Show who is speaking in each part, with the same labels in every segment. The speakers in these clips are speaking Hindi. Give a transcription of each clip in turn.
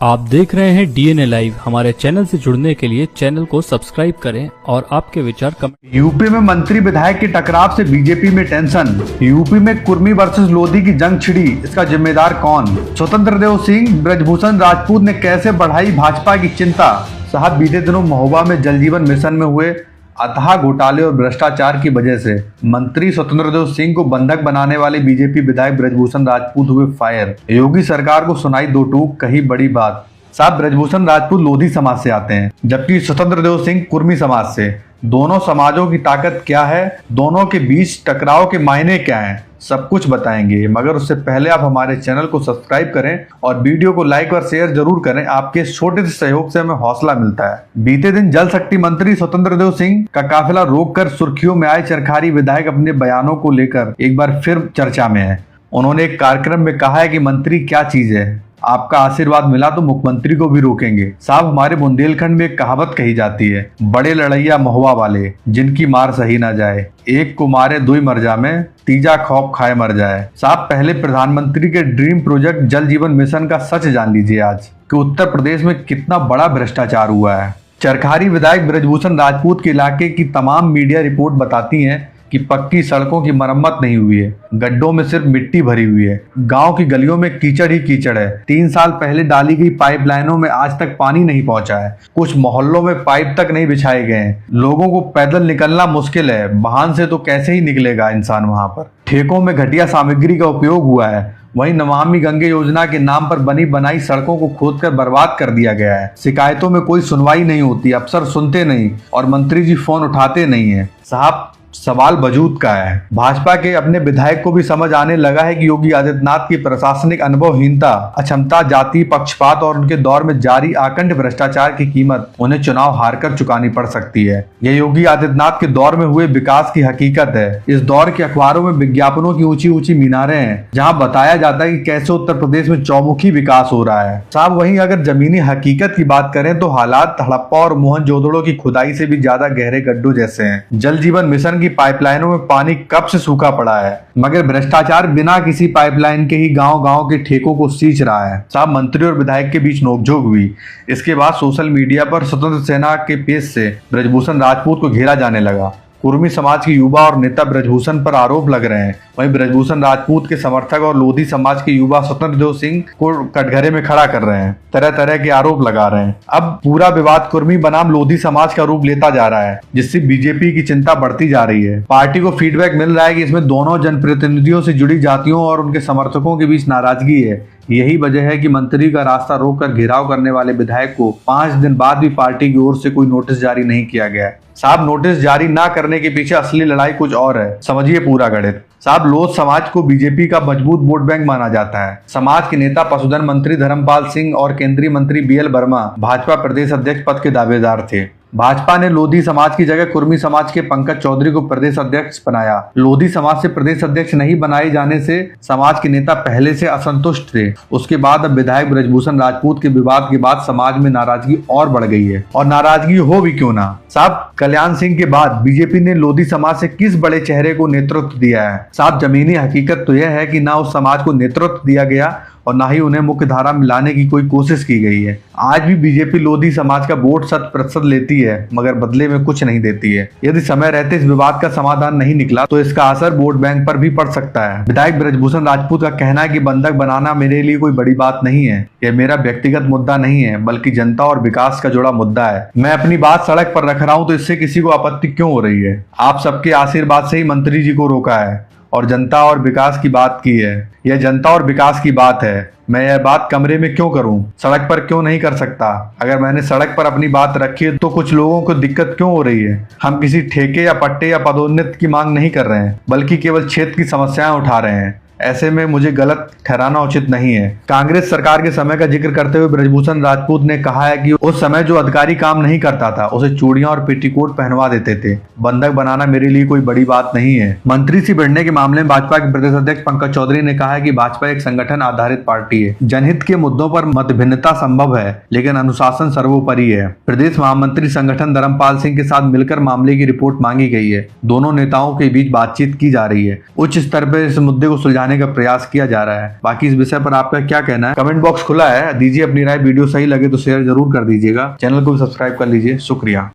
Speaker 1: आप देख रहे हैं डीएनए लाइव। हमारे चैनल से जुड़ने के लिए चैनल को सब्सक्राइब करें और आपके विचार कमेंट।
Speaker 2: यूपी में मंत्री विधायक के टकराव से बीजेपी में टेंशन। यूपी में कुर्मी वर्सेस लोधी की जंग छिड़ी, इसका जिम्मेदार कौन? स्वतंत्र देव सिंह, ब्रजभूषण राजपूत ने कैसे बढ़ाई भाजपा की चिंता? साहब, बीते दिनों महोबा में जल जीवन मिशन में हुए अथाह घोटाले और भ्रष्टाचार की वजह से मंत्री स्वतंत्र देव सिंह को बंधक बनाने वाले बीजेपी विधायक ब्रजभूषण राजपूत हुए फायर। योगी सरकार को सुनाई दो टूक, कही बड़ी बात। साहब, ब्रजभूषण राजपूत लोधी समाज से आते हैं, जबकि स्वतंत्र देव सिंह कुर्मी समाज से। दोनों समाजों की ताकत क्या है, दोनों के बीच टकराव के मायने क्या हैं, सब कुछ बताएंगे। मगर उससे पहले आप हमारे चैनल को सब्सक्राइब करें और वीडियो को लाइक और शेयर जरूर करें। आपके इस छोटे से सहयोग से हमें हौसला मिलता है। बीते दिन जल शक्ति मंत्री स्वतंत्र देव सिंह का काफिला रोककर सुर्खियों में आए चरखारी विधायक अपने बयानों को लेकर एक बार फिर चर्चा में है। उन्होंने एक कार्यक्रम में कहा है कि मंत्री क्या चीज है, आपका आशीर्वाद मिला तो मुख्यमंत्री को भी रोकेंगे। साहब, हमारे बुंदेलखंड में एक कहावत कही जाती है, बड़े लड़ैया महुआ वाले, जिनकी मार सही ना जाए, एक को मारे दुई मर जामे, तीजा खौफ खाए मर जाए। साहब, पहले प्रधानमंत्री के ड्रीम प्रोजेक्ट जल जीवन मिशन का सच जान लीजिए आज कि उत्तर प्रदेश में कितना बड़ा भ्रष्टाचार हुआ है। चरखारी विधायक ब्रजभूषण राजपूत के इलाके की तमाम मीडिया रिपोर्ट बताती हैं कि पक्की सड़कों की मरम्मत नहीं हुई है, गड्ढों में सिर्फ मिट्टी भरी हुई है, गांव की गलियों में कीचड़ ही कीचड़ है। 3 साल पहले डाली गई पाइपलाइनों में आज तक पानी नहीं पहुंचा है, कुछ मोहल्लों में पाइप तक नहीं बिछाए गए हैं। लोगों को पैदल निकलना मुश्किल है, वाहन से तो कैसे ही निकलेगा इंसान वहां पर। ठेकों में घटिया सामग्री का उपयोग हुआ है। वहीं नमामि गंगे योजना के नाम पर बनी बनाई सड़कों को खोदकर बर्बाद कर दिया गया है। शिकायतों में कोई सुनवाई नहीं होती, अफसर सुनते नहीं और मंत्री जी फोन उठाते नहीं है। साहब, सवाल वजूद का है। भाजपा के अपने विधायक को भी समझ आने लगा है कि योगी आदित्यनाथ की प्रशासनिक अनुभवहीनता, अक्षमता, जाति पक्षपात और उनके दौर में जारी आकंठ भ्रष्टाचार की कीमत उन्हें चुनाव हारकर चुकानी पड़ सकती है। यह योगी आदित्यनाथ के दौर में हुए विकास की हकीकत है। इस दौर के अखबारों में विज्ञापनों की ऊंची ऊंची मीनारें हैं, जहाँ बताया जाता है कि कैसे उत्तर प्रदेश में चौमुखी विकास हो रहा है। साहब, वहीं अगर जमीनी हकीकत की बात करें तो हालात हड़प्पा और मोहनजोदड़ो की खुदाई से भी ज्यादा गहरे गड्ढों जैसे हैं। जल जीवन मिशन की पाइपलाइनों में पानी कब से सूखा पड़ा है, मगर भ्रष्टाचार बिना किसी पाइपलाइन के ही गांव-गांव के ठेकों को सींच रहा है। साहब, मंत्री और विधायक के बीच नोकझोंक हुई। इसके बाद सोशल मीडिया पर स्वतंत्र सेना के पेज से ब्रजभूषण राजपूत को घेरा जाने लगा। कुर्मी समाज के युवा और नेता ब्रजभूषण पर आरोप लग रहे हैं। वहीं ब्रजभूषण राजपूत के समर्थक और लोधी समाज के युवा स्वतंत्र देव सिंह को कटघरे में खड़ा कर रहे हैं, तरह तरह के आरोप लगा रहे हैं। अब पूरा विवाद कुर्मी बनाम लोधी समाज का रूप लेता जा रहा है, जिससे बीजेपी की चिंता बढ़ती जा रही है। पार्टी को फीडबैक मिल रहा है कि इसमें दोनों जनप्रतिनिधियों से जुड़ी जातियों और उनके समर्थकों के बीच नाराजगी है। यही वजह है कि मंत्री का रास्ता रोककर घेराव करने वाले विधायक को 5 दिन बाद भी पार्टी की ओर से कोई नोटिस जारी नहीं किया गया है। साहब, नोटिस जारी ना करने के पीछे असली लड़ाई कुछ और है। समझिए पूरा गणित। साहब, लोध समाज को बीजेपी का मजबूत वोट बैंक माना जाता है। समाज के नेता पशुधन मंत्री धर्मपाल सिंह और केंद्रीय मंत्री बीएल वर्मा भाजपा प्रदेश अध्यक्ष पद के दावेदार थे। भाजपा ने लोधी समाज की जगह कुर्मी समाज के पंकज चौधरी को प्रदेश अध्यक्ष बनाया। लोधी समाज से प्रदेश अध्यक्ष नहीं बनाए जाने से समाज के नेता पहले से असंतुष्ट थे। उसके बाद अब विधायक ब्रजभूषण राजपूत के विवाद के बाद समाज में नाराजगी और बढ़ गई है, और नाराजगी हो भी क्यों ना। साहब, कल्याण सिंह के बाद बीजेपी ने लोधी समाज से किस बड़े चेहरे को नेतृत्व दिया है? साहब, जमीनी हकीकत तो यह है कि ना उस समाज को नेतृत्व दिया गया और ना ही उन्हें मुख्य धारा में लाने की कोई कोशिश की गई है। आज भी बीजेपी लोधी समाज का वोट 100% लेती है, मगर बदले में कुछ नहीं देती है। यदि समय रहते इस विवाद का समाधान नहीं निकला तो इसका असर वोट बैंक पर भी पड़ सकता है। विधायक ब्रजभूषण राजपूत का कहना है कि बंधक बनाना मेरे लिए कोई बड़ी बात नहीं है, यह मेरा व्यक्तिगत मुद्दा नहीं है, बल्कि जनता और विकास का जुड़ा मुद्दा है। मैं अपनी बात सड़क पर रख रहा हूँ तो इससे किसी को आपत्ति क्यों हो रही है? आप सबके आशीर्वाद से ही मंत्री जी को रोका है और जनता और विकास की बात की है। यह जनता और विकास की बात है। मैं यह बात कमरे में क्यों करूं, सड़क पर क्यों नहीं कर सकता? अगर मैंने सड़क पर अपनी बात रखी है तो कुछ लोगों को दिक्कत क्यों हो रही है? हम किसी ठेके या पट्टे या पदोन्नति की मांग नहीं कर रहे हैं, बल्कि केवल क्षेत्र की समस्याएं उठा रहे हैं। ऐसे में मुझे गलत ठहराना उचित नहीं है। कांग्रेस सरकार के समय का जिक्र करते हुए ब्रजभूषण राजपूत ने कहा है कि उस समय जो अधिकारी काम नहीं करता था उसे चूड़ियां और पेटीकोट पहनवा देते थे। बंधक बनाना मेरे लिए कोई बड़ी बात नहीं है। मंत्री से भिड़ने के मामले में भाजपा के प्रदेश अध्यक्ष पंकज चौधरी ने कहा है कि भाजपा एक संगठन आधारित पार्टी है। जनहित के मुद्दों पर मतभिन्नता संभव है, लेकिन अनुशासन सर्वोपरि है। प्रदेश महामंत्री संगठन धर्मपाल सिंह के साथ मिलकर मामले की रिपोर्ट मांगी गई है। दोनों नेताओं के बीच बातचीत की जा रही है। उच्च स्तर पर इस मुद्दे को सुलझाने दिखाने का प्रयास किया जा रहा है। बाकी इस विषय पर आपका क्या कहना है, कमेंट बॉक्स खुला है, दीजिए अपनी राय। वीडियो सही लगे तो शेयर जरूर कर दीजिएगा, चैनल को भी सब्सक्राइब कर लीजिए। शुक्रिया।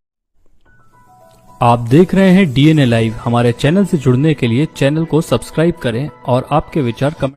Speaker 1: आप देख रहे हैं डीएनए लाइव। हमारे चैनल से जुड़ने के लिए चैनल को सब्सक्राइब करें और आपके विचार कमेंट